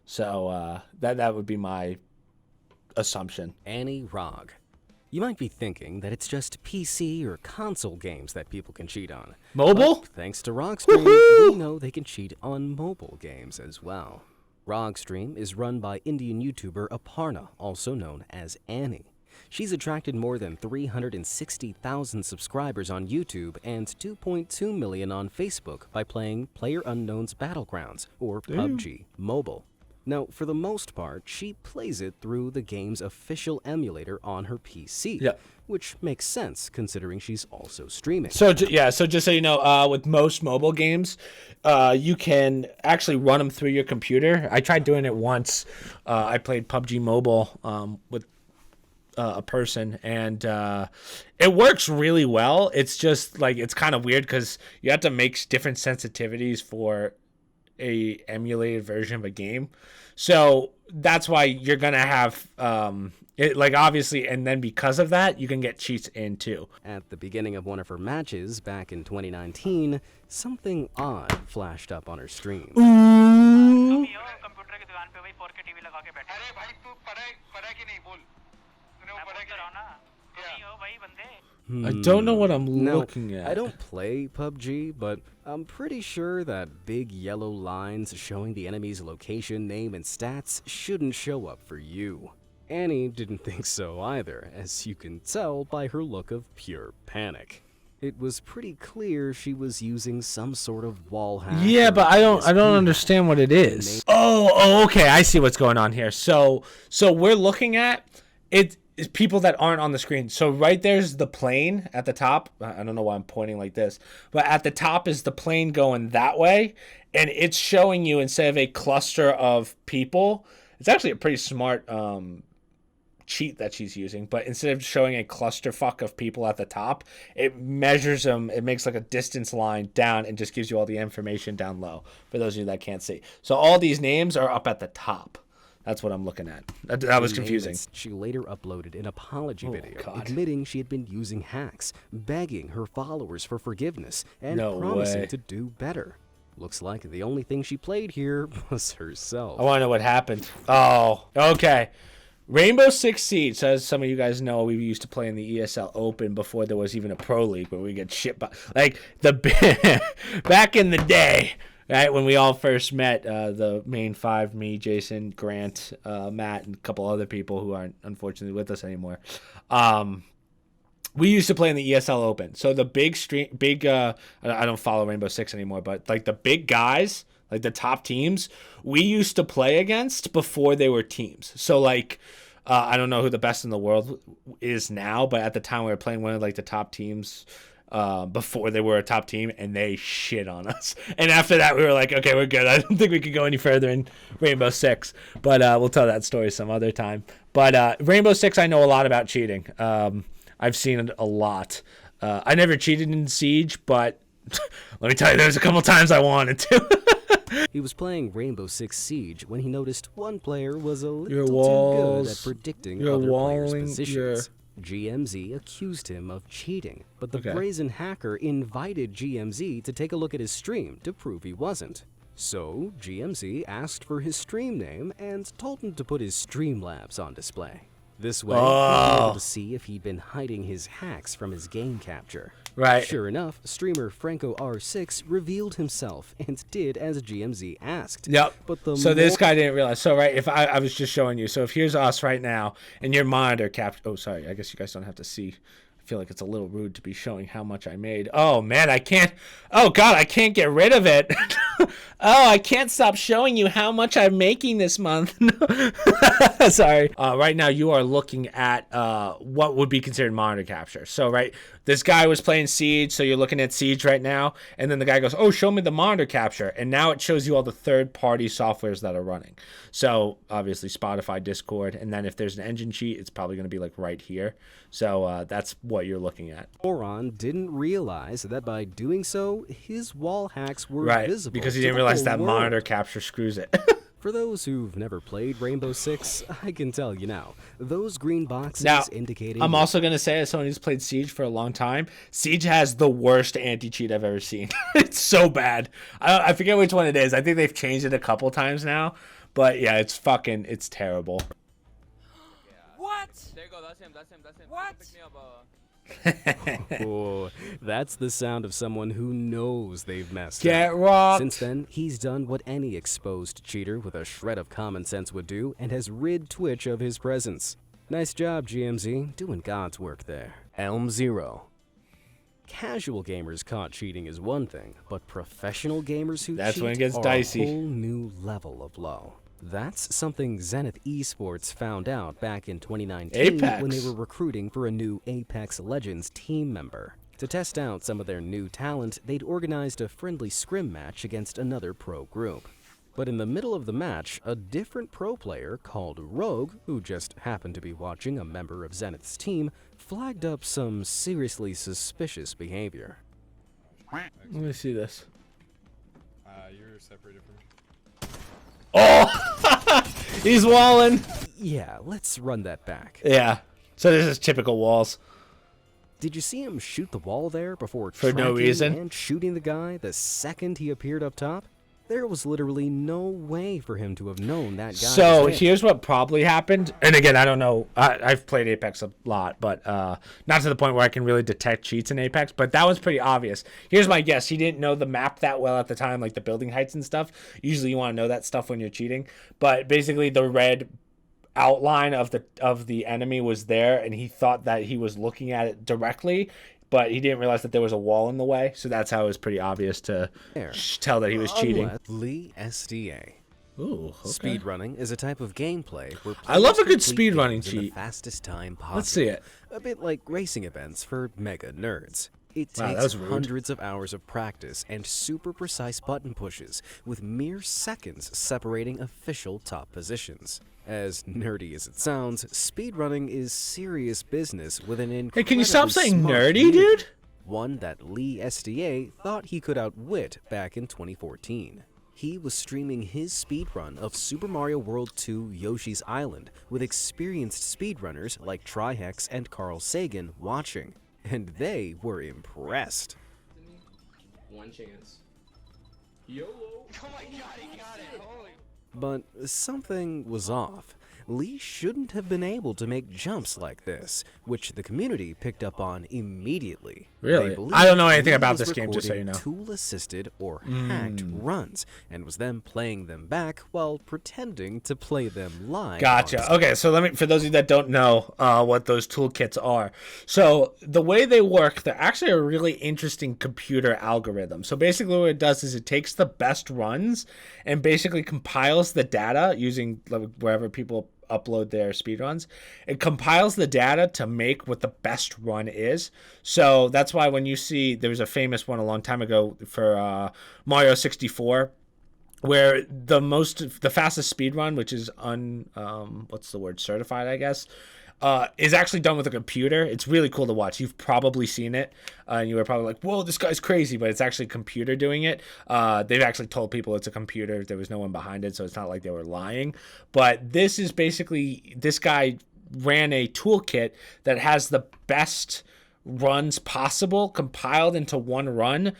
So that would be my assumption. Annie Rog. You might be thinking that it's just PC or console games that people can cheat on. Mobile? But thanks to Rogstream, we know they can cheat on mobile games as well. Rogstream is run by Indian YouTuber Aparna, also known as Annie. She's attracted more than 360,000 subscribers on YouTube and 2.2 million on Facebook by playing PlayerUnknown's Battlegrounds, or PUBG, mobile. Now, for the most part, she plays it through the game's official emulator on her PC, which makes sense considering she's also streaming. So just so you know, with most mobile games, you can actually run them through your computer. I tried doing it once. I played PUBG Mobile with a person, and it works really well. It's just like, it's kind of weird because you have to make different sensitivities for a emulated version of a game. So that's why you're gonna have it, like, obviously, and then because of that you can get cheats in too. At the beginning of one of her matches back in 2019, something odd flashed up on her stream. I don't know what I'm looking at. I don't play PUBG, but I'm pretty sure that big yellow lines showing the enemy's location, name, and stats shouldn't show up for you. Annie didn't think so either, as you can tell by her look of pure panic. It was pretty clear she was using some sort of wall hack. Yeah, but I don't understand what it is. Oh, okay, I see what's going on here. So we're looking at it. Is people that aren't on the screen. So right there's the plane at the top. I don't know why I'm pointing like this, but at the top is the plane going that way, and it's showing you, instead of a cluster of people, it's actually a pretty smart cheat that she's using, but instead of showing a clusterfuck of people at the top, it measures them, it makes like a distance line down and just gives you all the information down low, for those of you that can't see. So all these names are up at the top. That's what I'm looking at. That was confusing. She later uploaded an apology video admitting she had been using hacks, begging her followers for forgiveness, and promising to do better. Looks like the only thing she played here was herself. I want to know what happened. Oh, okay. Rainbow Six Siege, so as some of you guys know, we used to play in the ESL Open before there was even a Pro League, where we get shit by, like, back in the day. Right, when we all first met, the main five, me, Jason, Grant, Matt, and a couple other people who aren't unfortunately with us anymore, we used to play in the ESL Open. So the I don't follow Rainbow Six anymore, but like the big guys, like the top teams, we used to play against before they were teams. So like, I don't know who the best in the world is now, but at the time we were playing one of like the top teams before they were a top team, and they shit on us. And after that, we were like, okay, we're good. I don't think we could go any further in Rainbow Six, but we'll tell that story some other time. But Rainbow Six, I know a lot about cheating. I've seen it a lot. I never cheated in Siege, but let me tell you, there's a couple times I wanted to. He was playing Rainbow Six Siege when he noticed one player was a little too good at predicting other players' positions. GMZ accused him of cheating, but the brazen hacker invited GMZ to take a look at his stream to prove he wasn't. So GMZ asked for his stream name and told him to put his Streamlabs on display. This way, he'd be able to see if he'd been hiding his hacks from his game capture. Right. Sure enough, streamer Franco R6 revealed himself and did as GMZ asked. Yep. But the so this guy didn't realize. So right, if I was just showing you. So if here's us right now, and your monitor capture. Oh, sorry. I guess you guys don't have to see. I feel like it's a little rude to be showing how much I made. Oh man, I can't. Oh god, I can't get rid of it. Oh, I can't stop showing you how much I'm making this month. Sorry. Right now you are looking at what would be considered monitor capture. So right, this guy was playing Siege, so you're looking at Siege right now, and then the guy goes, "Oh, show me the monitor capture," and now it shows you all the third-party softwares that are running. So obviously Spotify, Discord, and then if there's an engine cheat, it's probably going to be like right here. So that's what you're looking at. Moron didn't realize that by doing so, his wall hacks were visible. Because he didn't realize that monitor capture screws it. For those who've never played Rainbow Six, I can tell you now, those green boxes now, indicating... I'm also going to say, as someone who's played Siege for a long time, Siege has the worst anti-cheat I've ever seen. It's so bad. I forget which one it is. I think they've changed it a couple times now. But yeah, it's terrible. What? There you go, that's him. What? Pick me up, Oh, that's the sound of someone who knows they've messed Get up. robbed. Since then, he's done what any exposed cheater with a shred of common sense would do and has rid Twitch of his presence. Nice job, GMZ, doing God's work there. Elm Zero. Casual gamers caught cheating is one thing, but professional gamers who cheat when it gets are dicey. a whole new level of low. That's something Zenith Esports found out back in 2019 when they were recruiting for a new Apex Legends team member. To test out some of their new talent, they'd organized a friendly scrim match against another pro group. But in the middle of the match, a different pro player called Rogue, who just happened to be watching a member of Zenith's team, flagged up some seriously suspicious behavior. Let me see this. You're separated from me. Oh! He's walling. Yeah, let's run that back. Yeah. So this is typical walls. Did you see him shoot the wall there before for no reason and shooting the guy the second he appeared up top? There was literally no way for him to have known that guy. So here's what probably happened. And again, I don't know. I've played Apex a lot, but not to the point where I can really detect cheats in Apex. But that was pretty obvious. Here's my guess. He didn't know the map that well at the time, like the building heights and stuff. Usually you want to know that stuff when you're cheating. But basically the red outline of the enemy was there, and he thought that he was looking at it directly. But he didn't realize that there was a wall in the way, so that's how it was pretty obvious to tell that he was cheating. E.S.T. Ooh, okay. Speedrunning is a type of gameplay where I love a good speedrunning cheat. The fastest time possible. Let's see it. A bit like racing events for mega nerds. It Wow, takes that was hundreds of hours of practice and super precise button pushes, with mere seconds separating official top positions. As nerdy as it sounds, speedrunning is serious business with an incredibly Hey, can you stop saying smart nerdy, community, dude? One that E.S.T thought he could outwit back in 2014. He was streaming his speedrun of Super Mario World 2 Yoshi's Island with experienced speedrunners like Trihex and Carl Sagan watching, and they were impressed. One chance. YOLO. Oh my god, he got it. Holy. But something was off. Lee shouldn't have been able to make jumps like this, which the community picked up on immediately. Really? I don't know anything about this game, just so you know. Tool-assisted or hacked runs, and was then playing them back while pretending to play them live. Gotcha. Okay, so for those of you that don't know what those toolkits are. So the way they work, they're actually a really interesting computer algorithm. So basically what it does is it takes the best runs and basically compiles the data using wherever people upload their speedruns. It compiles the data to make what the best run is. So that's why when you see, there was a famous one a long time ago for Mario 64, where the fastest speed run, which is certified, I guess, is actually done with a computer. It's really cool to watch. You've probably seen it, and you were probably like, whoa, this guy's crazy, but it's actually a computer doing it. They've actually told people it's a computer. There was no one behind it, so it's not like they were lying. But this is basically, this guy ran a toolkit that has the best runs possible compiled into one run,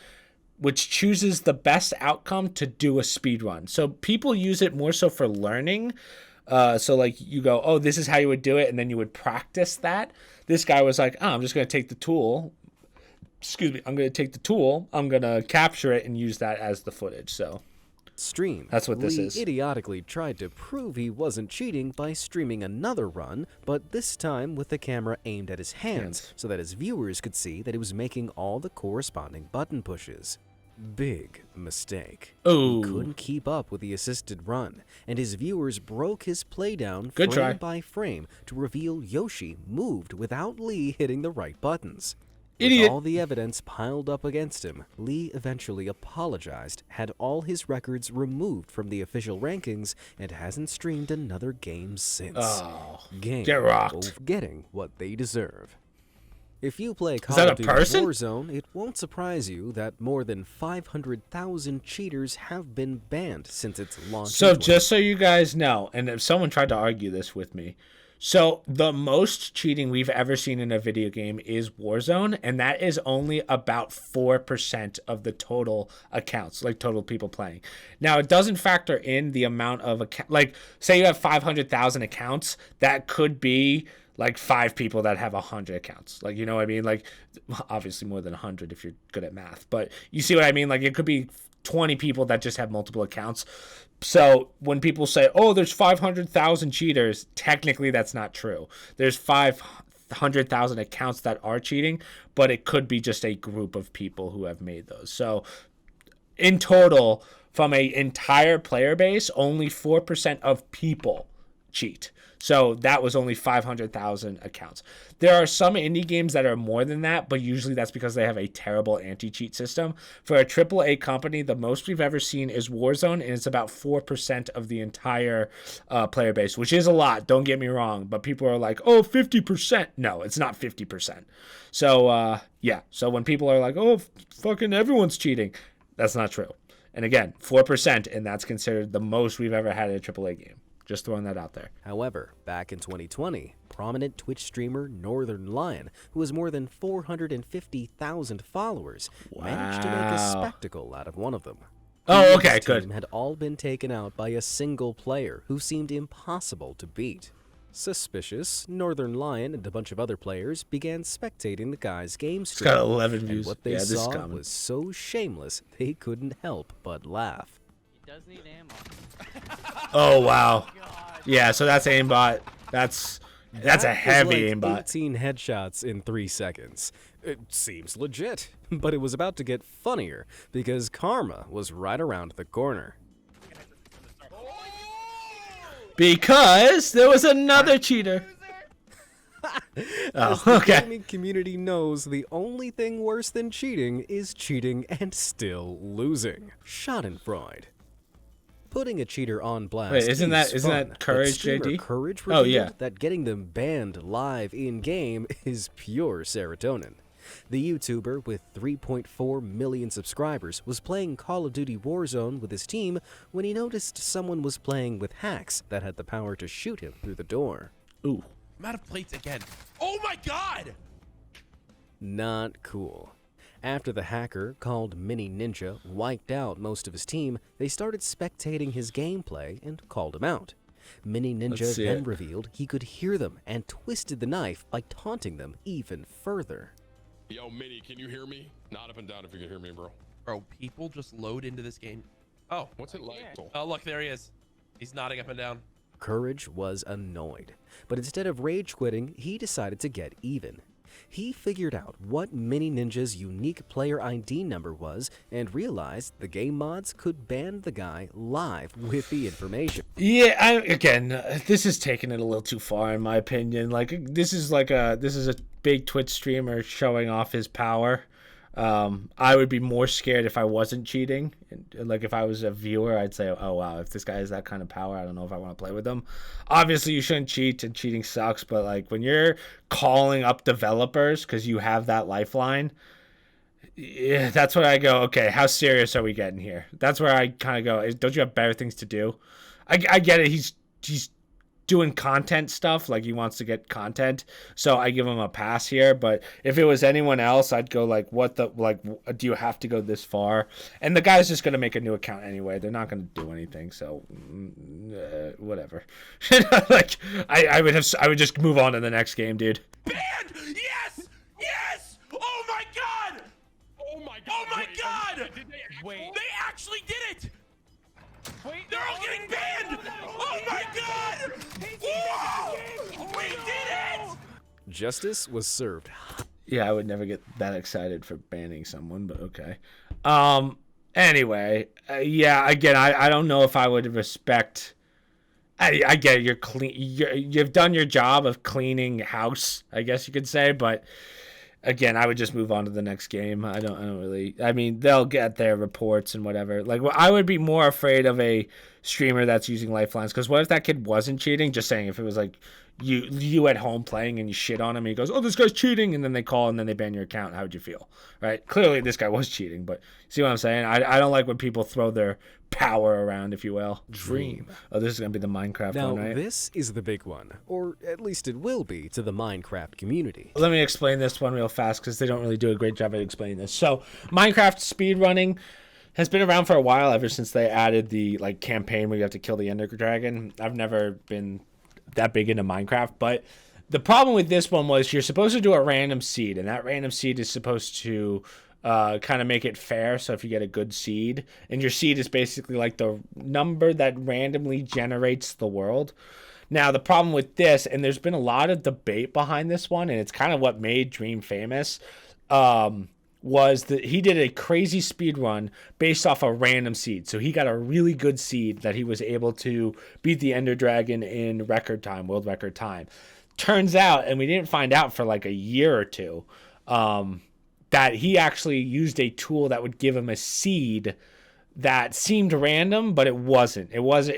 which chooses the best outcome to do a speed run. So people use it more so for learning, So like you go, oh, this is how you would do it, and then you would practice that. This guy was like, oh, I'm just going to take the tool. Excuse me. I'm going to take the tool. I'm going to capture it and use that as the footage. So stream. That's what this Lee is. idiotically tried to prove he wasn't cheating by streaming another run, but this time with the camera aimed at his hands so that his viewers could see that he was making all the corresponding button pushes. Big mistake. Ooh. He couldn't keep up with the assisted run, and his viewers broke his playdown Good try. frame by frame to reveal Yoshi moved without Lee hitting the right buttons. Idiot. With all the evidence piled up against him, Lee eventually apologized, had all his records removed from the official rankings, and hasn't streamed another game since. Oh, Game get rocked. both getting what they deserve. If you play Call that of a Duty person? Warzone, it won't surprise you that more than 500,000 cheaters have been banned since its launch. So just so you guys know, and if someone tried to argue this with me, so the most cheating we've ever seen in a video game is Warzone, and that is only about 4% of the total accounts, like total people playing. Now, it doesn't factor in the amount of like say you have 500,000 accounts, that could be like 5 people that have 100 accounts. Like, you know what I mean? Like, obviously more than 100 if you're good at math, but you see what I mean? Like, it could be 20 people that just have multiple accounts. So when people say, oh, there's 500,000 cheaters, technically that's not true. There's 500,000 accounts that are cheating, but it could be just a group of people who have made those. So in total, from an entire player base, only 4% of people cheat. So that was only 500,000 accounts. There are some indie games that are more than that, but usually that's because they have a terrible anti-cheat system. For a AAA company, the most we've ever seen is Warzone, and it's about 4% of the entire player base, which is a lot, don't get me wrong, but people are like, oh, 50%. No, it's not 50%. So, yeah, so when people are like, oh, fucking everyone's cheating, that's not true. And again, 4%, and that's considered the most we've ever had in a AAA game. Just throwing that out there. However, back in 2020, prominent Twitch streamer Northern Lion, who has more than 450,000 followers, managed to make a spectacle out of one of them. Oh, okay, His good. team had all been taken out by a single player who seemed impossible to beat. Suspicious, Northern Lion and a bunch of other players began spectating the guy's game It's stream. got 11 and views. what they Yeah, this is saw common. was so shameless they couldn't help but laugh. He does need ammo. Oh, wow. Yeah, so that's aimbot. That's a heavy That was like aimbot. 18 headshots in 3 seconds. It seems legit, but it was about to get funnier because karma was right around the corner. Because there was another cheater. As Oh, the okay. gaming community knows, the only thing worse than cheating is cheating and still losing. Schadenfreude. Putting a cheater on blast. Wait, isn't is that fun, but Courage, streamer JD? Courage Oh, revealed yeah. that getting them banned live in game is pure serotonin. The YouTuber with 3.4 million subscribers was playing Call of Duty Warzone with his team when he noticed someone was playing with hacks that had the power to shoot him through the door. Ooh. I'm out of plates again. Oh my god! Not cool. After the hacker, called Mini Ninja, wiped out most of his team, they started spectating his gameplay and called him out. Mini Let's Ninja see then it. revealed he could hear them and twisted the knife by taunting them even further. Yo, Mini, can you hear me? Nod up and down if you can hear me, bro. Bro, people just load into this game. Oh. What's it like? Oh, look, there he is. He's nodding up and down. Courage was annoyed, but instead of rage quitting, he decided to get even. He figured out what Mini Ninja's unique player ID number was and realized the game mods could ban the guy live with the information. Yeah, this is taking it a little too far in my opinion. Like this is a big Twitch streamer showing off his power. I would be more scared if I wasn't cheating. And like if I was a viewer, I'd say, oh wow, if this guy has that kind of power, I don't know if I want to play with him. Obviously, you shouldn't cheat, and cheating sucks. But like when you're calling up developers because you have that lifeline, yeah, that's where I go. Okay, how serious are we getting here? That's where I kind of go. Don't you have better things to do? I get it. He's doing content stuff, like he wants to get content, so I give him a pass here. But if it was anyone else, I'd go like, do you have to go this far? And the guy's just gonna make a new account anyway. They're not gonna do anything, so whatever. Like I would just move on to the next game, dude. Banned! Yes! Oh my god! Oh my god! Oh my god! Wait. They actually did it! They're all getting banned! Oh my god! Whoa! We did it! Justice was served. Yeah, I would never get that excited for banning someone, but okay. Anyway, yeah, again, I don't know if I would respect. I get it, you're clean. You've done your job of cleaning house, I guess you could say, but again, I would just move on to the next game. I don't really. I mean, they'll get their reports and whatever. Like, well, I would be more afraid of a streamer that's using lifelines, because what if that kid wasn't cheating? Just saying, if it was like you at home playing and you shit on him and he goes, "Oh, this guy's cheating," and then they call and then they ban your account, how would you feel? Right? Clearly, this guy was cheating, but see what I'm saying? I don't like when people throw their power around, if you will. Dream. Oh, this is gonna be the Minecraft Now, one, right? this is the big one, or at least it will be to the Minecraft community. Let me explain this one real fast, because they don't really do a great job at explaining this. So, Minecraft speedrunning has been around for a while, ever since they added the like campaign where you have to kill the Ender Dragon. I've never been that big into Minecraft, but the problem with this one was you're supposed to do a random seed, and that random seed is supposed to kind of make it fair. So if you get a good seed, and your seed is basically like the number that randomly generates the world. Now, the problem with this, and there's been a lot of debate behind this one, and it's kind of what made Dream famous, was that he did a crazy speed run based off a random seed. So he got a really good seed that he was able to beat the Ender Dragon in record time, world record time. Turns out, and we didn't find out for like a year or two, that he actually used a tool that would give him a seed that seemed random, but it wasn't. It was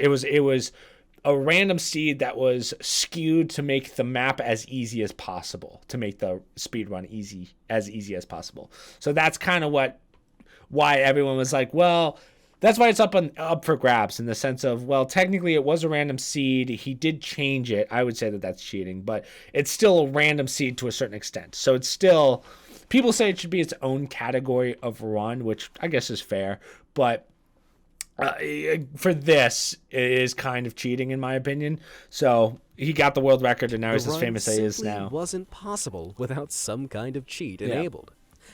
a random seed that was skewed to make the map as easy as possible, to make the speed run as easy as possible. So that's kind of why everyone was like, well, that's why it's up for grabs, in the sense of, well, technically it was a random seed. He did change it. I would say that that's cheating, but it's still a random seed to a certain extent. So it's still, people say it should be its own category of run, which I guess is fair, but for this, it is kind of cheating, in my opinion. So he got the world record, and now he's as famous as he is now. It wasn't possible without some kind of cheat enabled.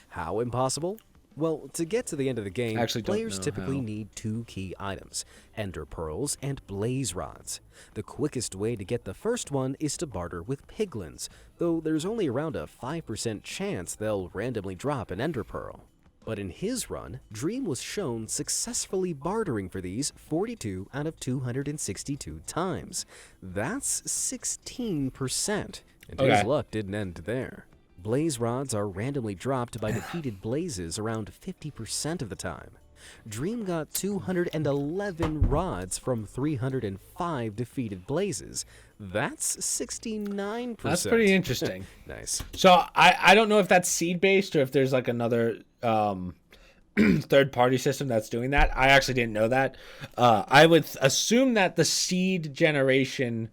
How impossible? Well, to get to the end of the game, players typically need two key items: Ender Pearls and Blaze Rods. The quickest way to get the first one is to barter with piglins, though there's only around a 5% chance they'll randomly drop an Ender Pearl. But in his run, Dream was shown successfully bartering for these 42 out of 262 times. That's 16%. And his luck didn't end there. Blaze rods are randomly dropped by defeated blazes around 50% of the time. Dream got 211 rods from 305 defeated blazes. That's 69%. That's pretty interesting. Nice. So I don't know if that's seed-based or if there's like another third-party system that's doing that. I actually didn't know that. I would assume that the seed generation...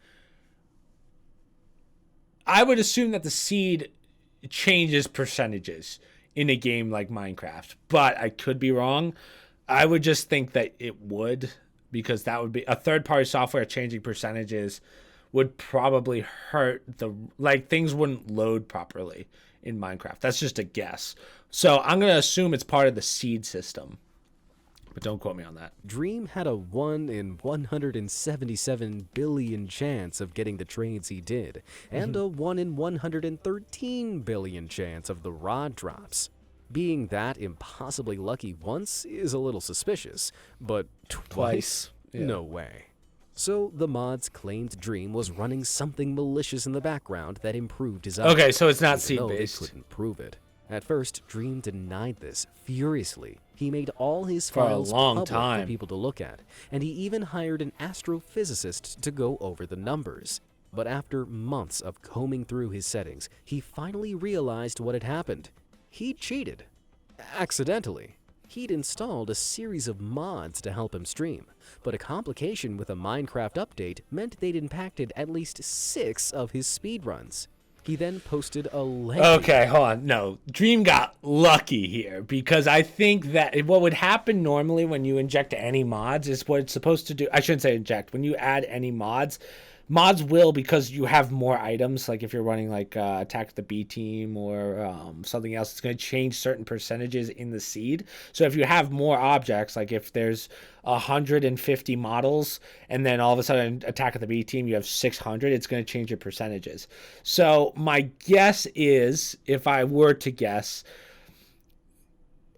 I would assume that the seed changes percentages in a game like Minecraft, but I could be wrong. I would just think that it would, because that would be a third-party software changing percentages would probably hurt things wouldn't load properly in Minecraft. That's just a guess. So I'm going to assume it's part of the seed system, but don't quote me on that. Dream had a 1 in 177 billion chance of getting the trades he did, and a 1 in 113 billion chance of the rod drops. Being that impossibly lucky once is a little suspicious, but twice? No way. So the mods claimed Dream was running something malicious in the background that improved his output. Okay, so it's not seed-based. They couldn't prove it. At first, Dream denied this furiously. He made all his files public for people to look at, and he even hired an astrophysicist to go over the numbers. But after months of combing through his settings, he finally realized what had happened. He cheated. Accidentally. He'd installed a series of mods to help him stream, but a complication with a Minecraft update meant they'd impacted at least 6 of his speedruns. He then posted a lengthy... Okay, hold on. No, Dream got lucky here because I think that what would happen normally when you inject any mods is what it's supposed to do. I shouldn't say inject. When you add any mods will, because you have more items, like if you're running like Attack the B Team or something else, it's going to change certain percentages in the seed. So if you have more objects, like if there's 150 models and then all of a sudden Attack of the B Team you have 600, it's going to change your percentages. So my guess is, if I were to guess,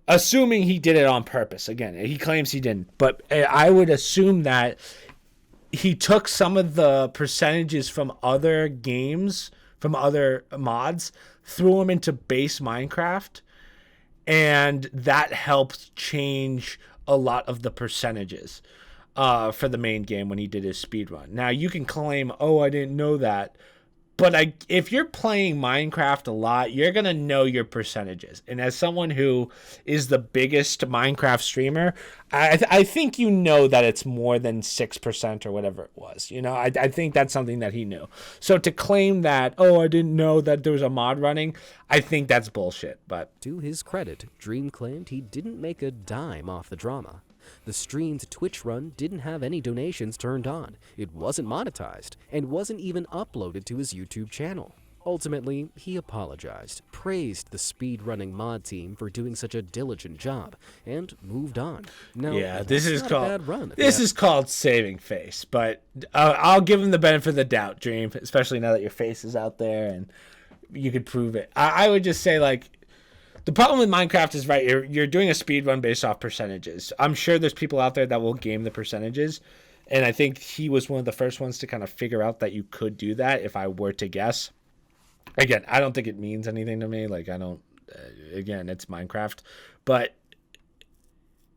assuming he did it on purpose, again, he claims he didn't, but I would assume that he took some of the percentages from other games, from other mods, threw them into base Minecraft, and that helped change a lot of the percentages for the main game when he did his speedrun. Now, you can claim, oh, I didn't know that, but if you're playing Minecraft a lot, you're going to know your percentages. And as someone who is the biggest Minecraft streamer, I think you know that it's more than 6% or whatever it was. You know, I think that's something that he knew. So to claim that, oh, I didn't know that there was a mod running, I think that's bullshit. But to his credit, Dream claimed he didn't make a dime off the drama. The streamed Twitch run didn't have any donations turned on, it wasn't monetized, and wasn't even uploaded to his YouTube channel. Ultimately, he apologized, praised the speedrunning mod team for doing such a diligent job, and moved on. Now, yeah, this is called a bad run. This is called saving face, but I'll give him the benefit of the doubt, Dream, especially now that your face is out there and you could prove it. I would just say, like, the problem with Minecraft is, right, you're doing a speed run based off percentages. I'm sure there's people out there that will game the percentages, and I think he was one of the first ones to kind of figure out that you could do that, if I were to guess. Again, I don't think it means anything to me. Like, I don't, again, it's Minecraft. But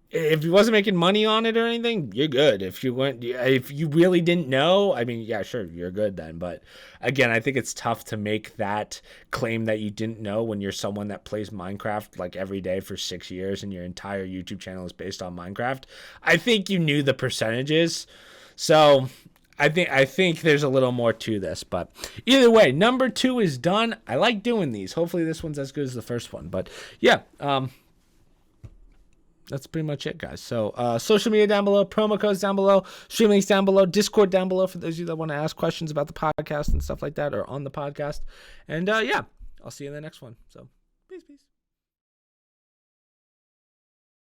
if he wasn't making money on it or anything, you're good. If you really didn't know, I mean, yeah, sure, you're good then. But again, I think it's tough to make that claim that you didn't know when you're someone that plays Minecraft like every day for 6 years and your entire YouTube channel is based on Minecraft. I think you knew the percentages. So I think there's a little more to this, but either way, number 2 is done. I like doing these. Hopefully this one's as good as the first one. But yeah, that's pretty much it, guys. So social media down below, promo codes down below, stream links down below, Discord down below for those of you that want to ask questions about the podcast and stuff like that, or on the podcast. And yeah, I'll see you in the next one. So